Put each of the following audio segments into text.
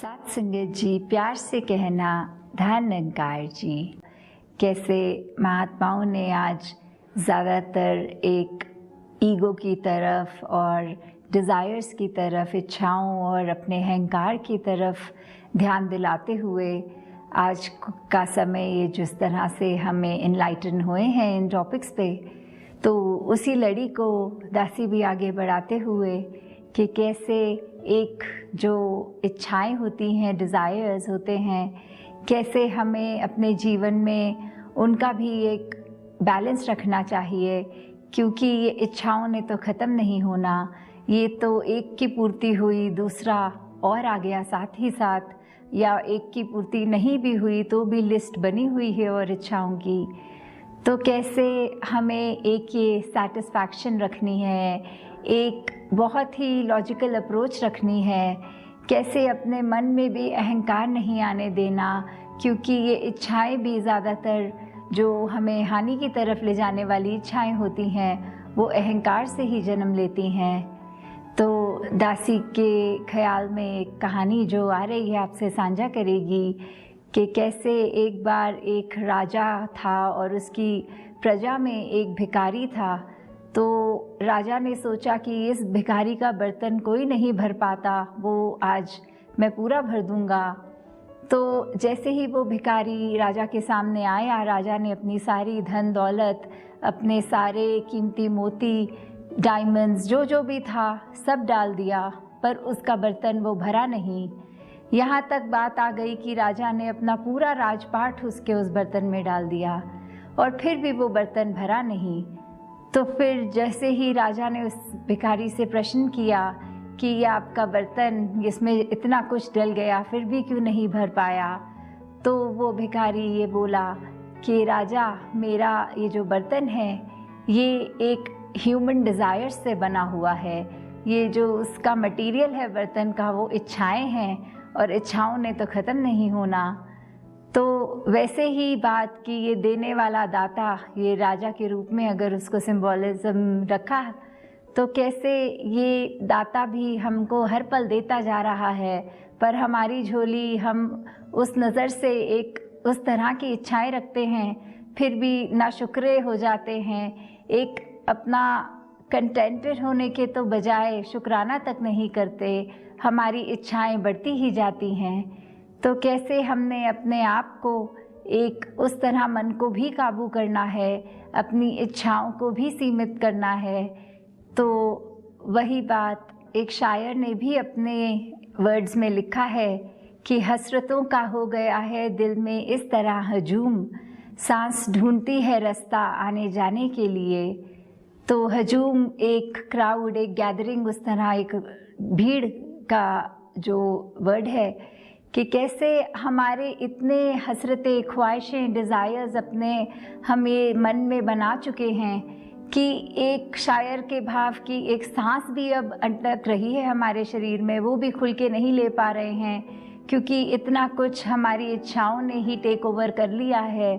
साथ संगत जी, प्यार से कहना धन निरंकार जी। कैसे महात्माओं ने आज ज़्यादातर एक ईगो की तरफ और डिज़ायर्स की तरफ, इच्छाओं और अपने अहंकार की तरफ ध्यान दिलाते हुए आज का समय ये जिस तरह से हमें इनलाइटन हुए हैं इन टॉपिक्स पे, तो उसी लड़ी को दासी भी आगे बढ़ाते हुए कि कैसे एक जो इच्छाएं होती हैं, डिज़ायर्स होते हैं, कैसे हमें अपने जीवन में उनका भी एक बैलेंस रखना चाहिए, क्योंकि ये इच्छाओं ने तो ख़त्म नहीं होना। ये तो एक की पूर्ति हुई, दूसरा और आ गया साथ ही साथ, या एक की पूर्ति नहीं भी हुई तो भी लिस्ट बनी हुई है और इच्छाओं की। तो कैसे हमें एक ये सेटिस्फैक्शन रखनी है, एक बहुत ही लॉजिकल अप्रोच रखनी है, कैसे अपने मन में भी अहंकार नहीं आने देना, क्योंकि ये इच्छाएं भी ज़्यादातर जो हमें हानि की तरफ ले जाने वाली इच्छाएं होती हैं वो अहंकार से ही जन्म लेती हैं। तो दासी के ख्याल में एक कहानी जो आ रही है आपसे साझा करेगी कि कैसे एक बार एक राजा था और उसकी प्रजा में एक भिखारी था। तो राजा ने सोचा कि इस भिखारी का बर्तन कोई नहीं भर पाता, वो आज मैं पूरा भर दूंगा। तो जैसे ही वो भिखारी राजा के सामने आया, राजा ने अपनी सारी धन दौलत, अपने सारे कीमती मोती, डायमंड्स, जो जो भी था सब डाल दिया, पर उसका बर्तन वो भरा नहीं। यहाँ तक बात आ गई कि राजा ने अपना पूरा राजपाट उसके उस बर्तन में डाल दिया और फिर भी वो बर्तन भरा नहीं। तो फिर जैसे ही राजा ने उस भिखारी से प्रश्न किया कि ये आपका बर्तन, इसमें इतना कुछ डल गया फिर भी क्यों नहीं भर पाया, तो वो भिखारी ये बोला कि राजा, मेरा ये जो बर्तन है ये एक ह्यूमन डिज़ायर से बना हुआ है। ये जो उसका मटेरियल है बर्तन का वो इच्छाएं हैं और इच्छाओं ने तो ख़त्म नहीं होना। तो वैसे ही बात कि ये देने वाला दाता, ये राजा के रूप में अगर उसको सिंबॉलिज्म रखा, तो कैसे ये दाता भी हमको हर पल देता जा रहा है, पर हमारी झोली हम उस नज़र से एक उस तरह की इच्छाएं रखते हैं, फिर भी नाशुक्रे हो जाते हैं। एक अपना कंटेंटेड होने के तो बजाय शुक्राना तक नहीं करते, हमारी इच्छाएं बढ़ती ही जाती हैं। तो कैसे हमने अपने आप को एक उस तरह मन को भी काबू करना है, अपनी इच्छाओं को भी सीमित करना है। तो वही बात एक शायर ने भी अपने वर्ड्स में लिखा है कि हसरतों का हो गया है दिल में इस तरह हजूम, सांस ढूंढती है रास्ता आने जाने के लिए। तो हजूम एक क्राउड, एक गैदरिंग, उस तरह एक भीड़ का जो वर्ड है कि कैसे हमारे इतने हसरतें, ख्वाहिशें, डिज़ायर्स अपने हम ये मन में बना चुके हैं कि एक शायर के भाव की एक सांस भी अब अटक रही है हमारे शरीर में, वो भी खुल के नहीं ले पा रहे हैं, क्योंकि इतना कुछ हमारी इच्छाओं ने ही टेक ओवर कर लिया है।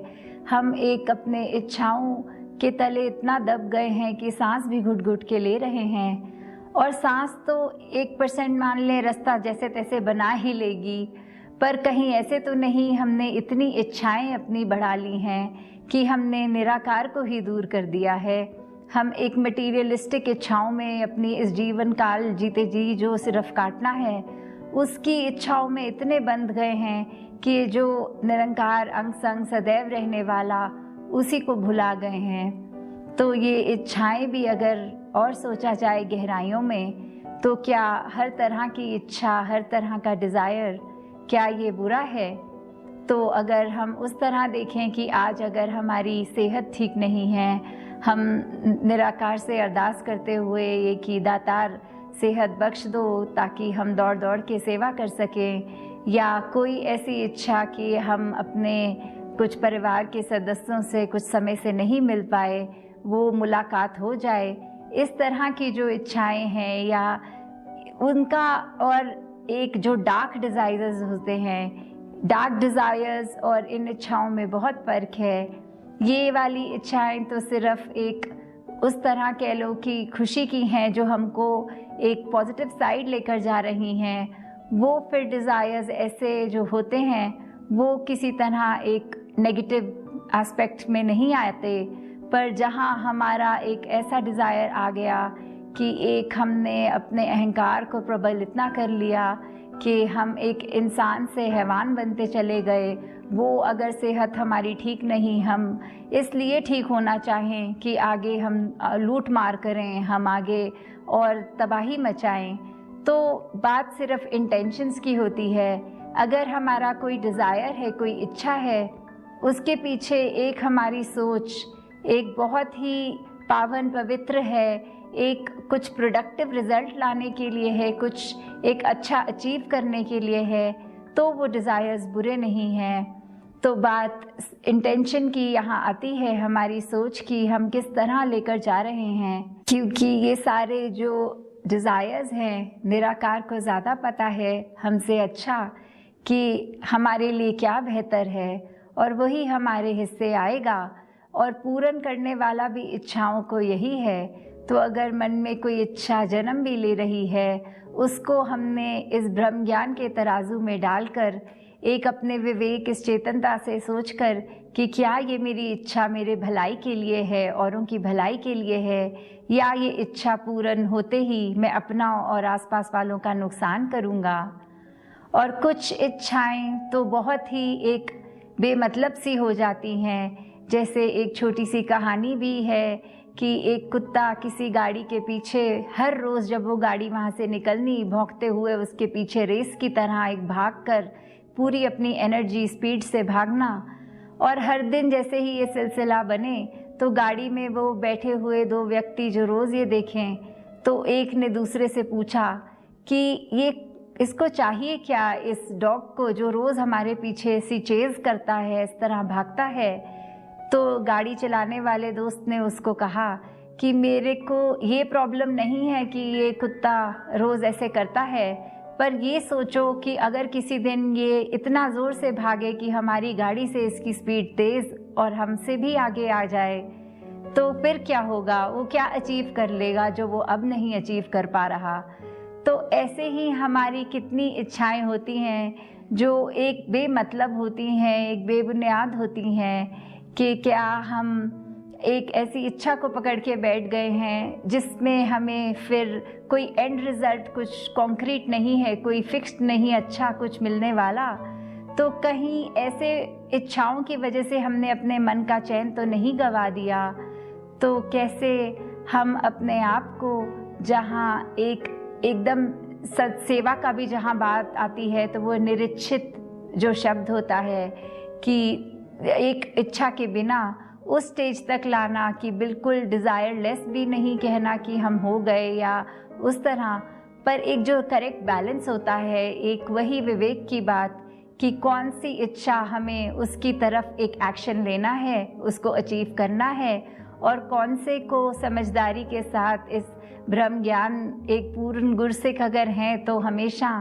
हम एक अपने इच्छाओं के तले इतना दब गए हैं कि सांस भी घुट घुट के ले रहे हैं। और सांस तो 1% मान लें रास्ता जैसे तैसे बना ही लेगी, पर कहीं ऐसे तो नहीं हमने इतनी इच्छाएं अपनी बढ़ा ली हैं कि हमने निराकार को ही दूर कर दिया है। हम एक मटीरियलिस्टिक इच्छाओं में अपनी इस जीवन काल जीते जी जो सिर्फ काटना है, उसकी इच्छाओं में इतने बंध गए हैं कि जो निरंकार अंग संग सदैव रहने वाला, उसी को भुला गए हैं। तो ये इच्छाएं भी अगर और सोचा जाए गहराइयों में, तो क्या हर तरह की इच्छा, हर तरह का डिज़ायर, क्या ये बुरा है? तो अगर हम उस तरह देखें कि आज अगर हमारी सेहत ठीक नहीं है, हम निराकार से अरदास करते हुए ये कि दातार सेहत बख्श दो ताकि हम दौड़ दौड़ के सेवा कर सकें, या कोई ऐसी इच्छा कि हम अपने कुछ परिवार के सदस्यों से कुछ समय से नहीं मिल पाए, वो मुलाकात हो जाए, इस तरह की जो इच्छाएं हैं, या उनका और एक जो डार्क डिज़ायर्स होते हैं, डार्क डिज़ायर्स और इन इच्छाओं में बहुत फ़र्क है। ये वाली इच्छाएं तो सिर्फ एक उस तरह कह लो कि खुशी की हैं जो हमको एक पॉजिटिव साइड लेकर जा रही हैं, वो फिर डिज़ायर्स ऐसे जो होते हैं वो किसी तरह एक नेगेटिव एस्पेक्ट में नहीं आते, पर जहाँ हमारा एक ऐसा डिज़ायर आ गया कि एक हमने अपने अहंकार को प्रबल इतना कर लिया कि हम एक इंसान से हैवान बनते चले गए। वो अगर सेहत हमारी ठीक नहीं, हम इसलिए ठीक होना चाहें कि आगे हम लूट मार करें, हम आगे और तबाही मचाएं। तो बात सिर्फ इंटेंशंस की होती है। अगर हमारा कोई डिज़ायर है, कोई इच्छा है, उसके पीछे एक हमारी सोच एक बहुत ही पावन पवित्र है, एक कुछ प्रोडक्टिव रिजल्ट लाने के लिए है, कुछ एक अच्छा अचीव करने के लिए है, तो वो डिज़ायर्स बुरे नहीं हैं। तो बात इंटेंशन की यहाँ आती है, हमारी सोच की, हम किस तरह लेकर जा रहे हैं। क्योंकि ये सारे जो डिज़ायर्स हैं, निराकार को ज़्यादा पता है हमसे अच्छा कि हमारे लिए क्या बेहतर है, और वही हमारे हिस्से आएगा। और पूर्ण करने वाला भी इच्छाओं को यही है। तो अगर मन में कोई इच्छा जन्म भी ले रही है, उसको हमने इस ब्रह्म ज्ञान के तराजू में डालकर एक अपने विवेक, इस चेतनता से सोचकर कि क्या ये मेरी इच्छा मेरे भलाई के लिए है, औरों की भलाई के लिए है, या ये इच्छा पूर्ण होते ही मैं अपना और आसपास वालों का नुकसान करूँगा। और कुछ इच्छाएं तो बहुत ही एक बेमतलब सी हो जाती हैं। जैसे एक छोटी सी कहानी भी है कि एक कुत्ता किसी गाड़ी के पीछे हर रोज़ जब वो गाड़ी वहाँ से निकलनी, भौंकते हुए उसके पीछे रेस की तरह एक भागकर पूरी अपनी एनर्जी स्पीड से भागना। और हर दिन जैसे ही ये सिलसिला बने तो गाड़ी में वो बैठे हुए दो व्यक्ति जो रोज़ ये देखें, तो एक ने दूसरे से पूछा कि ये इसको चाहिए क्या, इस डॉग को जो रोज़ हमारे पीछे ऐसी चेज़ करता है, इस तरह भागता है। तो गाड़ी चलाने वाले दोस्त ने उसको कहा कि मेरे को ये प्रॉब्लम नहीं है कि ये कुत्ता रोज़ ऐसे करता है, पर ये सोचो कि अगर किसी दिन ये इतना ज़ोर से भागे कि हमारी गाड़ी से इसकी स्पीड तेज़ और हमसे भी आगे आ जाए, तो फिर क्या होगा, वो क्या अचीव कर लेगा जो वो अब नहीं अचीव कर पा रहा। तो ऐसे ही हमारी कितनी इच्छाएं होती हैं जो एक बेमतलब होती हैं, एक बेबुनियाद होती हैं, कि क्या हम एक ऐसी इच्छा को पकड़ के बैठ गए हैं जिसमें हमें फिर कोई एंड रिज़ल्ट, कुछ कॉन्क्रीट नहीं है, कोई फिक्स्ड नहीं अच्छा कुछ मिलने वाला। तो कहीं ऐसे इच्छाओं की वजह से हमने अपने मन का चैन तो नहीं गंवा दिया। तो कैसे हम अपने आप को, जहाँ एकदम सत्सेवा का भी जहाँ बात आती है, तो वो निरीक्षित जो शब्द होता है कि एक इच्छा के बिना उस स्टेज तक लाना कि बिल्कुल डिज़ायरलेस भी नहीं कहना कि हम हो गए या उस तरह, पर एक जो करेक्ट बैलेंस होता है, एक वही विवेक की बात कि कौन सी इच्छा हमें उसकी तरफ एक एक्शन लेना है, उसको अचीव करना है, और कौन से को समझदारी के साथ इस ब्रह्म ज्ञान एक पूर्ण गुरसिक अगर हैं तो हमेशा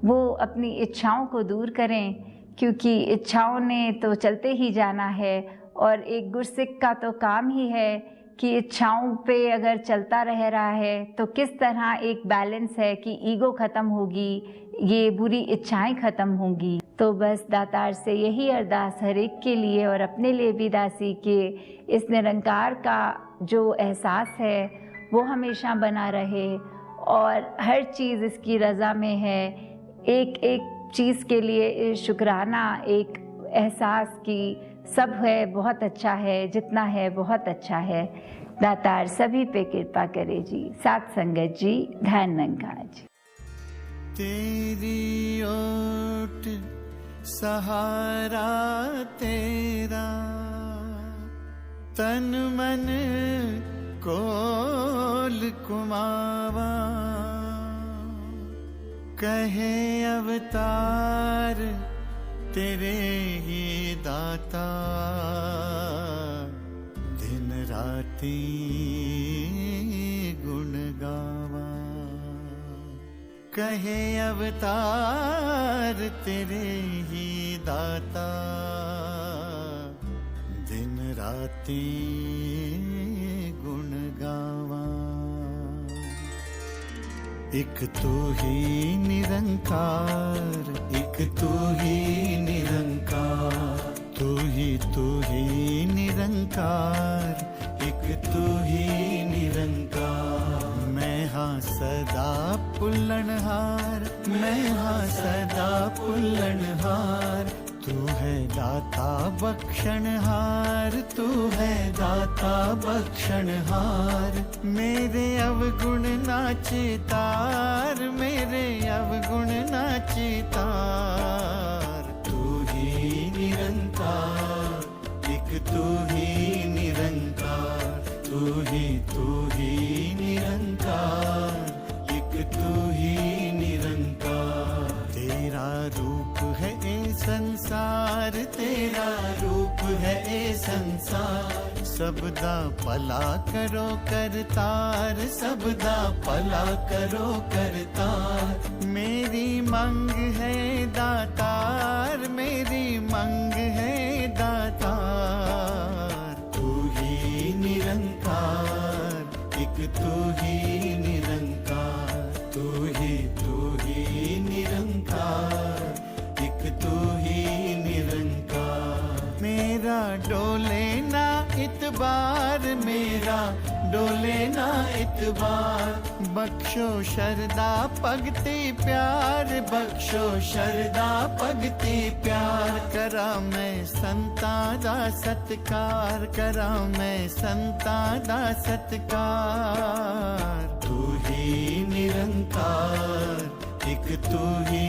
वो अपनी इच्छाओं को दूर करें, क्योंकि इच्छाओं ने तो चलते ही जाना है। और एक गुरसिक का तो काम ही है कि इच्छाओं पे अगर चलता रह रहा है तो किस तरह एक बैलेंस है कि ईगो ख़त्म होगी, ये बुरी इच्छाएं ख़त्म होंगी। तो बस दातार से यही अरदास हर एक के लिए और अपने लिए भी दासी के इस निरंकार का जो एहसास है वो हमेशा बना रहे, और हर चीज़ इसकी रज़ा में है। एक एक चीज़ के लिए शुक्राना, एक एहसास की सब है, बहुत अच्छा है, जितना है बहुत अच्छा है। दातार सभी पे कृपा करे जी। साथ संगत जी, ध्यान निरंकार जी। तेरी ओट सहारा तेरा, तन मन कोल कुमावा, कहे अवतार तेरे ही दाता, दिन राती गुण गावा। कहे अवतार तेरे ही दाता, दिन राती गुण गावा। एक तू ही निरंकार, एक तू ही निरंकार, तू ही निरंकार, एक तू ही निरंकार। मैं हाँ सदा पुल्लनहार, मैं हाँ सदा पुल्लनहार, तू है दाता बख्शनहार, तू है दाता बख्शनहार। मेरे अवगुण नाचे तार, मेरे अवगुण नाचे तार। तू ही निरंकार, एक तू ही निरंकार, तू ही निरंकार, एक तू ही निरंकार। तेरा रूप है ए संसार, तेरा रूप है ए संसार। सबदा भला करो करतार, सबदा भला करो करतार। मेरी मंग है दातार, मेरी मंग है दातार। तू ही निरंकार, एक तू ही निरंकार, तू ही निरंकार, एक तू ही निरंकार। मेरा डोले ना इतबार, मेरा डोले ना इतबार। बख्शो शरदा भगति प्यार, बख्शो शरदा भगति प्यार। करा मैं संता दा सत्कार, करा मैं संता दा सत्कार। तू ही निरंकार, एक तू ही